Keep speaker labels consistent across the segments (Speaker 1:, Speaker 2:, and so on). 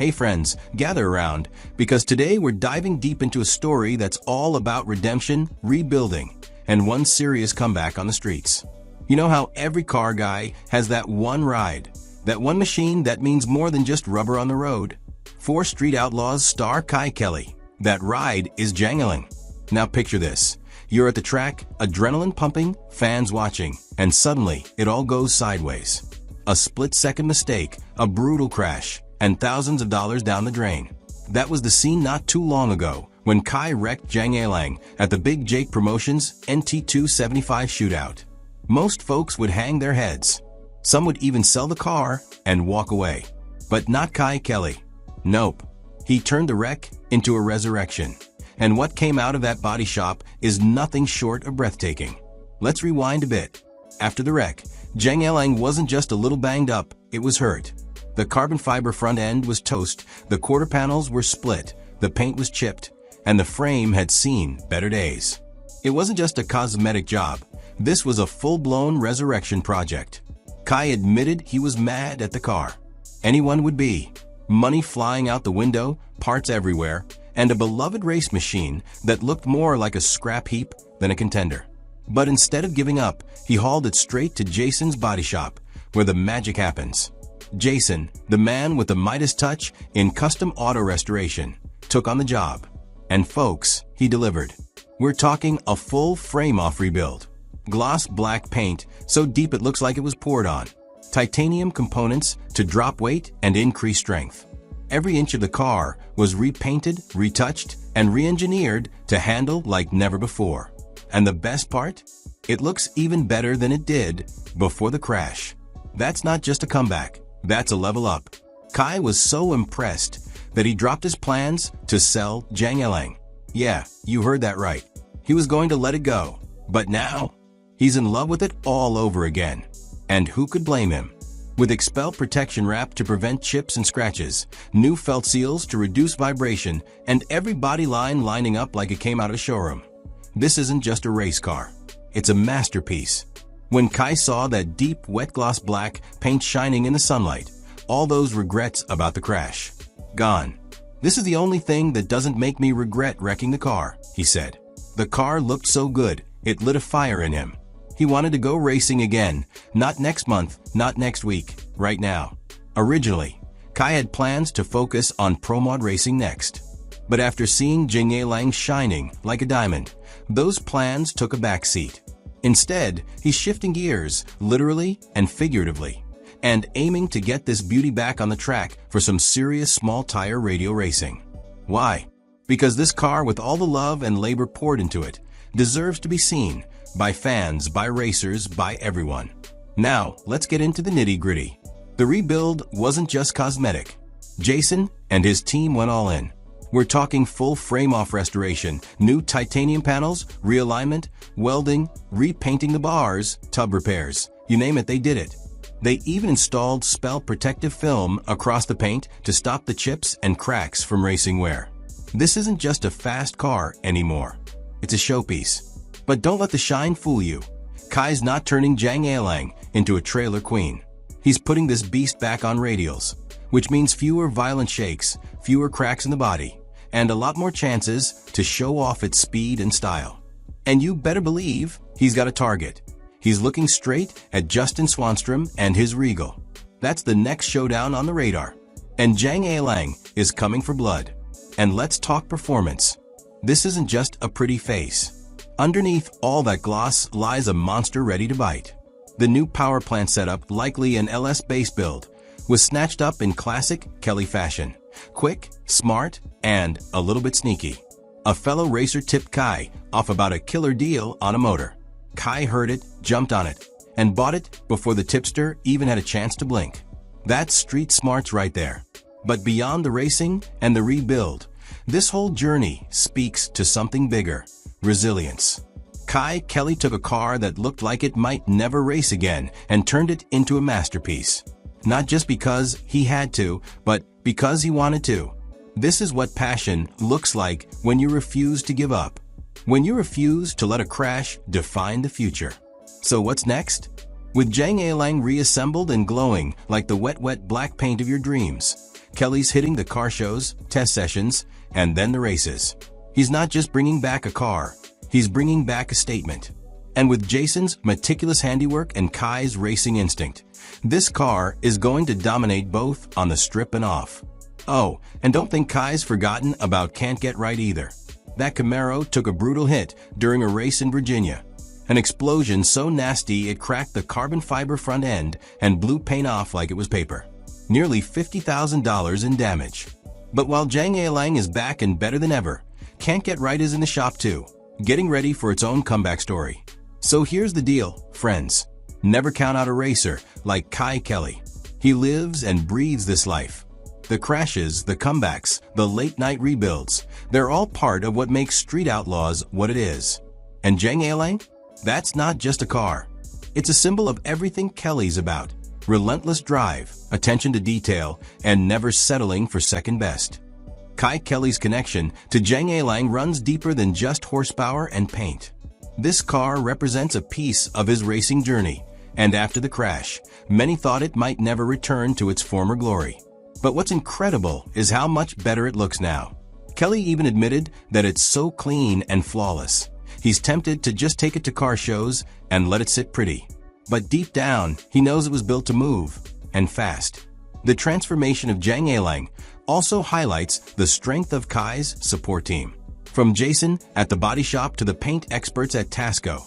Speaker 1: Hey friends, gather around, because today we're diving deep into a story that's all about redemption, rebuilding, and one serious comeback on the streets. You know how every car guy has that one ride, that one machine that means more than just rubber on the road? For Street Outlaws star Kye Kelley, that ride is JangAlang. Now picture this. You're at the track, adrenaline pumping, fans watching, and suddenly it all goes sideways. A split-second mistake, a brutal crash, and thousands of dollars down the drain. That was the scene not too long ago when Kye wrecked JangAlang at the Big Jake Promotions NT275 shootout. Most folks would hang their heads. Some would even sell the car and walk away. But not Kye Kelley. Nope. He turned the wreck into a resurrection. And what came out of that body shop is nothing short of breathtaking. Let's rewind a bit. After the wreck, JangAlang wasn't just a little banged up, it was hurt. The carbon fiber front end was toast, the quarter panels were split, the paint was chipped, and the frame had seen better days. It wasn't just a cosmetic job. This was a full-blown resurrection project. Kye admitted he was mad at the car. Anyone would be. Money flying out the window, parts everywhere, and a beloved race machine that looked more like a scrap heap than a contender. But instead of giving up, he hauled it straight to Jason's body shop, where the magic happens. Jason, the man with the Midas touch in custom auto restoration, took on the job. And folks, he delivered. We're talking a full frame-off rebuild. Gloss black paint so deep it looks like it was poured on. Titanium components to drop weight and increase strength. Every inch of the car was repainted, retouched, and re-engineered to handle like never before. And the best part? It looks even better than it did before the crash. That's not just a comeback, that's a level up. Kye was so impressed that he dropped his plans to sell JangAlang. Yeah, you heard that right. He was going to let it go. But now, he's in love with it all over again. And who could blame him? With Expel protection wrap to prevent chips and scratches, new felt seals to reduce vibration, and every body line lining up like it came out of a showroom. This isn't just a race car. It's a masterpiece. When Kye saw that deep, wet gloss black paint shining in the sunlight, all those regrets about the crash, gone. This is the only thing that doesn't make me regret wrecking the car, he said. The car looked so good, it lit a fire in him. He wanted to go racing again, not next month, not next week, right now. Originally, Kye had plans to focus on pro mod racing next. But after seeing JangAlang shining like a diamond, those plans took a backseat. Instead, he's shifting gears, literally and figuratively, and aiming to get this beauty back on the track for some serious small tire radio racing. Why? Because this car, with all the love and labor poured into it, deserves to be seen by fans, by racers, by everyone. Now, let's get into the nitty-gritty. The rebuild wasn't just cosmetic. Jason and his team went all in. We're talking full frame-off restoration, new titanium panels, realignment, welding, repainting the bars, tub repairs. You name it, they did it. They even installed spell protective film across the paint to stop the chips and cracks from racing wear. This isn't just a fast car anymore. It's a showpiece. But don't let the shine fool you. Kye's not turning JangAlang into a trailer queen. He's putting this beast back on radials, which means fewer violent shakes, fewer cracks in the body, and a lot more chances to show off its speed and style. And you better believe he's got a target. He's looking straight at Justin Swanstrom and his Regal. That's the next showdown on the radar. And JangAlang is coming for blood. And let's talk performance. This isn't just a pretty face. Underneath all that gloss lies a monster ready to bite. The new power plant setup, likely an LS base build, was snatched up in classic Kelley fashion. Quick, smart, and a little bit sneaky. A fellow racer tipped Kye off about a killer deal on a motor. Kye heard it, jumped on it, and bought it before the tipster even had a chance to blink. That's street smarts right there. But beyond the racing and the rebuild, this whole journey speaks to something bigger: resilience. Kye Kelley took a car that looked like it might never race again and turned it into a masterpiece. Not just because he had to, but because he wanted to. This is what passion looks like when you refuse to give up. When you refuse to let a crash define the future. So what's next? With JangAlang reassembled and glowing like the wet black paint of your dreams, Kelley's hitting the car shows, test sessions, and then the races. He's not just bringing back a car, he's bringing back a statement. And with Jason's meticulous handiwork and Kye's racing instinct, this car is going to dominate both on the strip and off. Oh, and don't think Kye's forgotten about Can't Get Right either. That Camaro took a brutal hit during a race in Virginia. An explosion so nasty it cracked the carbon fiber front end and blew paint off like it was paper. Nearly $50,000 in damage. But while JangAlang is back and better than ever, Can't Get Right is in the shop too, getting ready for its own comeback story. So here's the deal, friends. Never count out a racer like Kye Kelley. He lives and breathes this life. The crashes, the comebacks, the late-night rebuilds, they're all part of what makes Street Outlaws what it is. And JangAlang? That's not just a car. It's a symbol of everything Kelley's about. Relentless drive, attention to detail, and never settling for second best. Kye Kelley's connection to JangAlang runs deeper than just horsepower and paint. This car represents a piece of his racing journey, and after the crash, many thought it might never return to its former glory. But what's incredible is how much better it looks now. Kelley even admitted that it's so clean and flawless. He's tempted to just take it to car shows and let it sit pretty. But deep down, he knows it was built to move, and fast. The transformation of JangAlang also highlights the strength of Kye's support team. From Jason at the body shop to the paint experts at Tasco,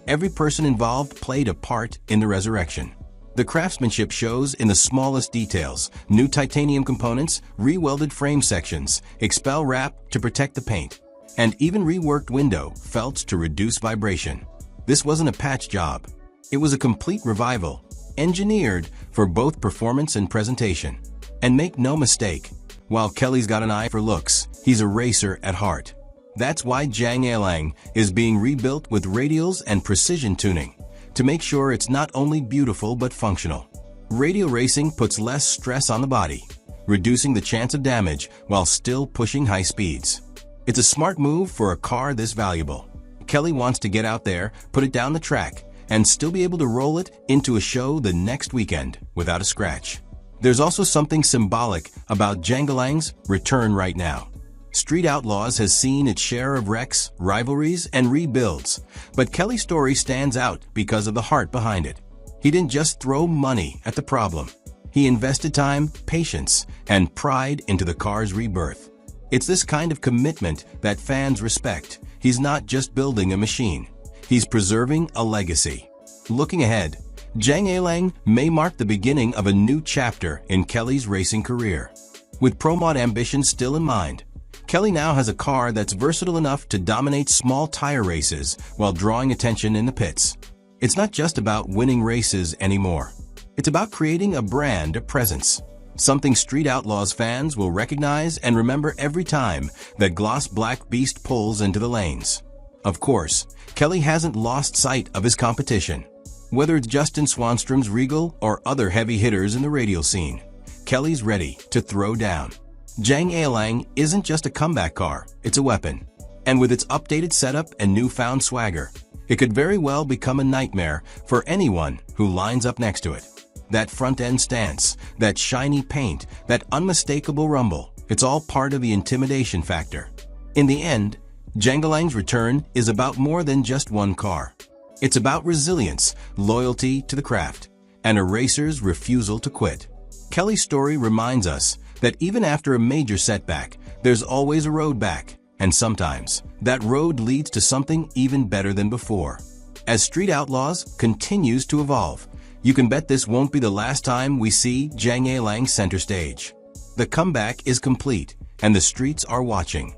Speaker 1: every person involved played a part in the resurrection. The craftsmanship shows in the smallest details: new titanium components, re-welded frame sections, expel wrap to protect the paint, and even reworked window felts to reduce vibration. This wasn't a patch job. It was a complete revival, engineered for both performance and presentation. And make no mistake, while Kelley's got an eye for looks, he's a racer at heart. That's why JangAlang is being rebuilt with radials and precision tuning, to make sure it's not only beautiful but functional. Radial racing puts less stress on the body, reducing the chance of damage while still pushing high speeds. It's a smart move for a car this valuable. Kelley wants to get out there, put it down the track, and still be able to roll it into a show the next weekend without a scratch. There's also something symbolic about JangAlang's return right now. Street Outlaws has seen its share of wrecks, rivalries, and rebuilds, but Kelley's story stands out because of the heart behind it. He didn't just throw money at the problem. He invested time, patience, and pride into the car's rebirth. It's this kind of commitment that fans respect. He's not just building a machine. He's preserving a legacy. Looking ahead, JangAlang may mark the beginning of a new chapter in Kelley's racing career. With Pro Mod ambitions still in mind, Kelley now has a car that's versatile enough to dominate small tire races while drawing attention in the pits. It's not just about winning races anymore. It's about creating a brand, a presence. Something Street Outlaws fans will recognize and remember every time that gloss black beast pulls into the lanes. Of course, Kelley hasn't lost sight of his competition. Whether it's Justin Swanstrom's Regal or other heavy hitters in the radial scene, Kelley's ready to throw down. JangAlang isn't just a comeback car, it's a weapon. And with its updated setup and newfound swagger, it could very well become a nightmare for anyone who lines up next to it. That front-end stance, that shiny paint, that unmistakable rumble, it's all part of the intimidation factor. In the end, JangAlang's return is about more than just one car. It's about resilience, loyalty to the craft, and a racer's refusal to quit. Kelley's story reminds us that even after a major setback, there's always a road back, and sometimes that road leads to something even better than before. As Street Outlaws continues to evolve, you can bet this won't be the last time we see JangAlang center stage. The comeback is complete, and the streets are watching.